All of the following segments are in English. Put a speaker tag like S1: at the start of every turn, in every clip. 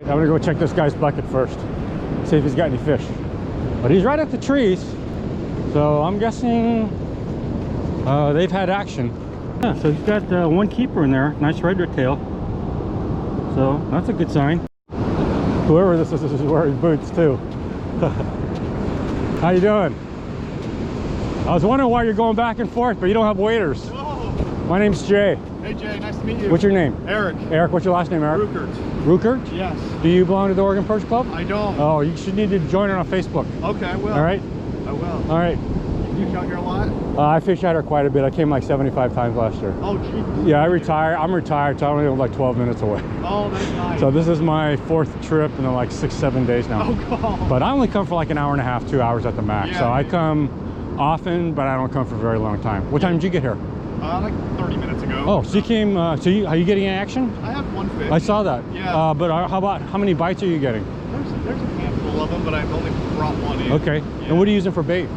S1: I'm gonna go check this guy's bucket first, see if he's got any fish. But he's right at the trees, so I'm guessing they've had action. Yeah, so he's got one keeper in there, nice redwood tail. So that's a good sign. Whoever this is wearing boots too. How you doing? I was wondering why you're going back and forth, but you don't have waders.
S2: Oh.
S1: My name's Jay.
S2: Hey Jay, nice to meet you.
S1: What's your name?
S2: Eric.
S1: Eric, what's your last name, Eric?
S2: Rukert.
S1: Rukert?
S2: Yes.
S1: Do you belong to the Oregon Perch Club?
S2: I don't.
S1: Oh, you should need to join it on Facebook.
S2: Okay, I will.
S1: All right?
S2: I will.
S1: All right.
S2: You come out here a lot?
S1: I fish out here quite a bit. I came like 75 times last year.
S2: Oh, geez.
S1: Yeah, I'm retired, so I only live like 12 minutes away.
S2: Oh, that's nice.
S1: So this is my 4th trip in like 6-7 days now.
S2: Oh, God.
S1: But I only come for like an hour and a half, 2 hours at the max.
S2: Yeah,
S1: so I come often, but I don't come for a very long time. What time did you get here?
S2: Like 30 minutes ago.
S1: Oh, so you came, are you getting action?
S2: I have one fish.
S1: I saw that.
S2: Yeah.
S1: But how many bites are you getting?
S2: There's a handful of them, but I've only brought one in.
S1: Okay.
S2: Yeah.
S1: And what are you using for bait?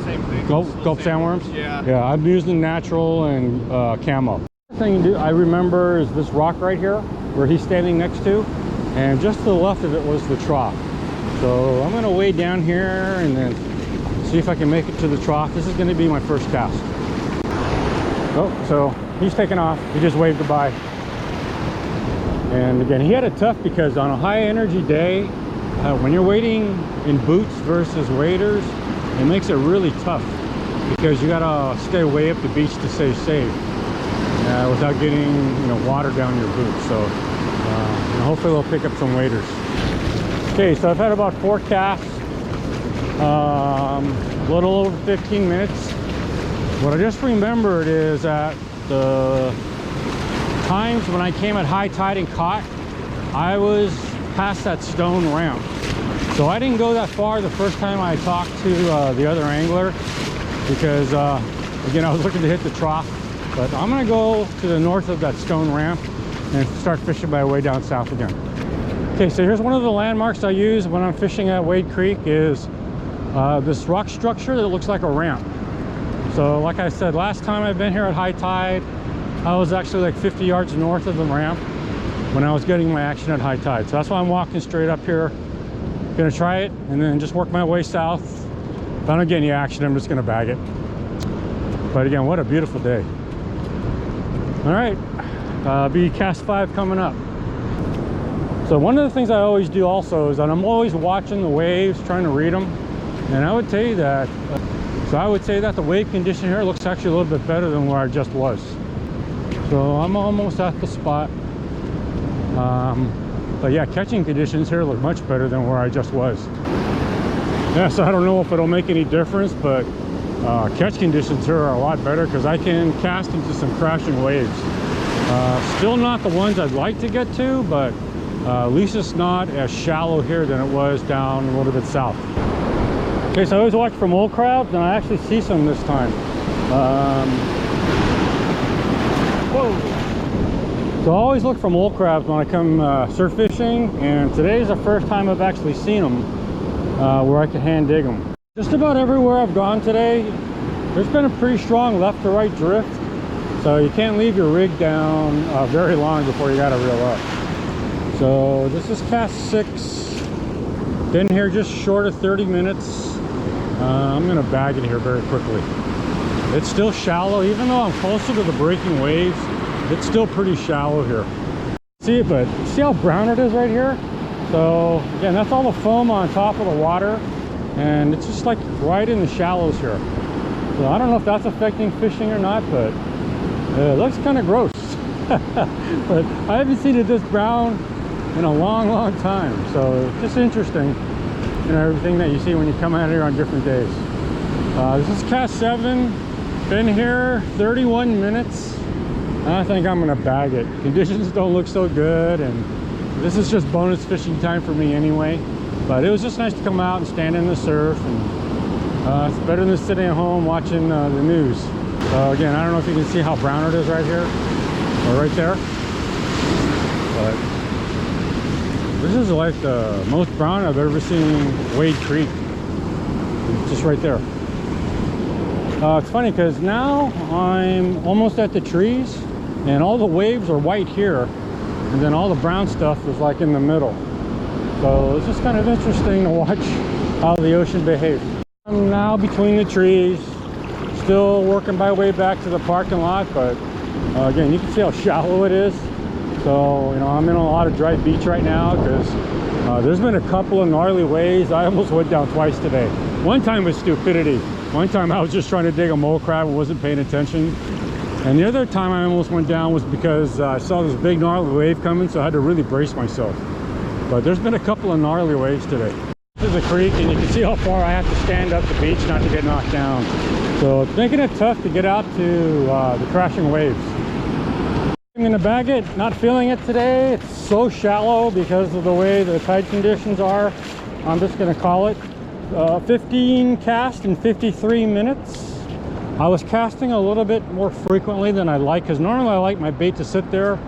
S2: Same thing.
S1: Gulp sandworms?
S2: Yeah.
S1: Yeah, I'm using natural and camo. The thing I remember is this rock right here, where he's standing next to, and just to the left of it was the trough. So I'm gonna wade down here and then see if I can make it to the trough. This is gonna be my first cast. Oh, so he's taking off. He just waved goodbye. And again, he had it tough because on a high energy day, when you're wading in boots versus waders, it makes it really tough because you gotta stay way up the beach to stay safe without getting water down your boots. So hopefully they'll pick up some waders. Okay, so I've had about 4 casts, a little over 15 minutes. What I just remembered is that the times when I came at high tide and caught, I was past that stone ramp. So I didn't go that far the first time I talked to the other angler because, again, I was looking to hit the trough. But I'm going to go to the north of that stone ramp and start fishing my way down south again. Okay, so here's one of the landmarks I use when I'm fishing at Wade Creek is this rock structure that looks like a ramp. So like I said, last time I've been here at high tide, I was actually like 50 yards north of the ramp when I was getting my action at high tide. So that's why I'm walking straight up here. Gonna try it and then just work my way south. If I don't get any action, I'm just gonna bag it. But again, what a beautiful day. All right, be cast 5 coming up. So one of the things I always do also is that I'm always watching the waves, trying to read them. And I would tell you that, I would say that the wave condition here looks actually a little bit better than where I just was. So I'm almost at the spot. But yeah, catching conditions here look much better than where I just was. Yeah, so I don't know if it'll make any difference, but catch conditions here are a lot better because I can cast into some crashing waves. Still not the ones I'd like to get to, but at least it's not as shallow here than it was down a little bit south. Okay, so I always watch for mole crabs, and I actually see some this time. Whoa! So I always look for mole crabs when I come surf fishing, and today is the first time I've actually seen them where I can hand dig them. Just about everywhere I've gone today, there's been a pretty strong left to right drift, so you can't leave your rig down very long before you gotta reel up. So this is cast 6. Been here just short of 30 minutes. I'm gonna bag it here very quickly. It's still shallow, even though I'm closer to the breaking waves. It's still pretty shallow here. See it, but see how brown it is right here? So again, that's all the foam on top of the water, and it's just like right in the shallows here. So I don't know if that's affecting fishing or not, but it looks kind of gross. But I haven't seen it this brown in a long time. So it's just interesting, everything that you see when you come out here on different days. This is cast 7. Been here 31 minutes. I think I'm gonna bag it. Conditions don't look so good, and this is just bonus fishing time for me anyway. But it was just nice to come out and stand in the surf, and it's better than sitting at home watching the news. So again, I don't know if you can see how brown it is right here or right there, but this is like the most brown I've ever seen Wade Creek. It's just right there. It's funny because now I'm almost at the trees, and all the waves are white here, and then all the brown stuff is like in the middle. So it's just kind of interesting to watch how the ocean behaves. I'm now between the trees, still working my way back to the parking lot, but again, you can see how shallow it is. So, you know, I'm in a lot of dry beach right now because there's been a couple of gnarly waves. I almost went down twice today. One time was stupidity. One time I was just trying to dig a mole crab and wasn't paying attention. And the other time I almost went down was because I saw this big gnarly wave coming, so I had to really brace myself. But there's been a couple of gnarly waves today. This is a creek, and you can see how far I have to stand up the beach not to get knocked down. So it's making it tough to get out to the crashing waves. I'm gonna bag it, not feeling it today. It's so shallow because of the way the tide conditions are. I'm just gonna call it 15 casts in 53 minutes. I was casting a little bit more frequently than I like, because normally I like my bait to sit there,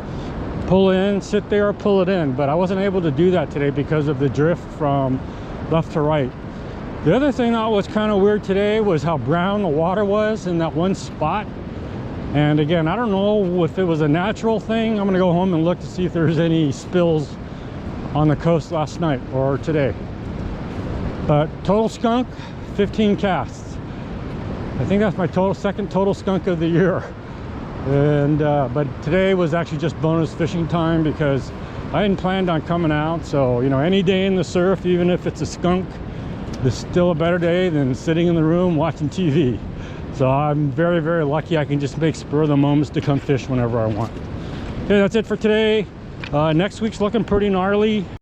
S1: pull in, sit there, pull it in, but I wasn't able to do that today because of the drift from left to right. The other thing that was kind of weird today was how brown the water was in that one spot. And again, I don't know if it was a natural thing. I'm gonna go home and look to see if there's any spills on the coast last night or today. But total skunk, 15 casts. I think that's my second total skunk of the year. And but today was actually just bonus fishing time because I hadn't planned on coming out. So, you know, any day in the surf, even if it's a skunk, is still a better day than sitting in the room watching TV. So I'm very, very lucky I can just make spur of the moments to come fish whenever I want. Okay, that's it for today. Next week's looking pretty gnarly.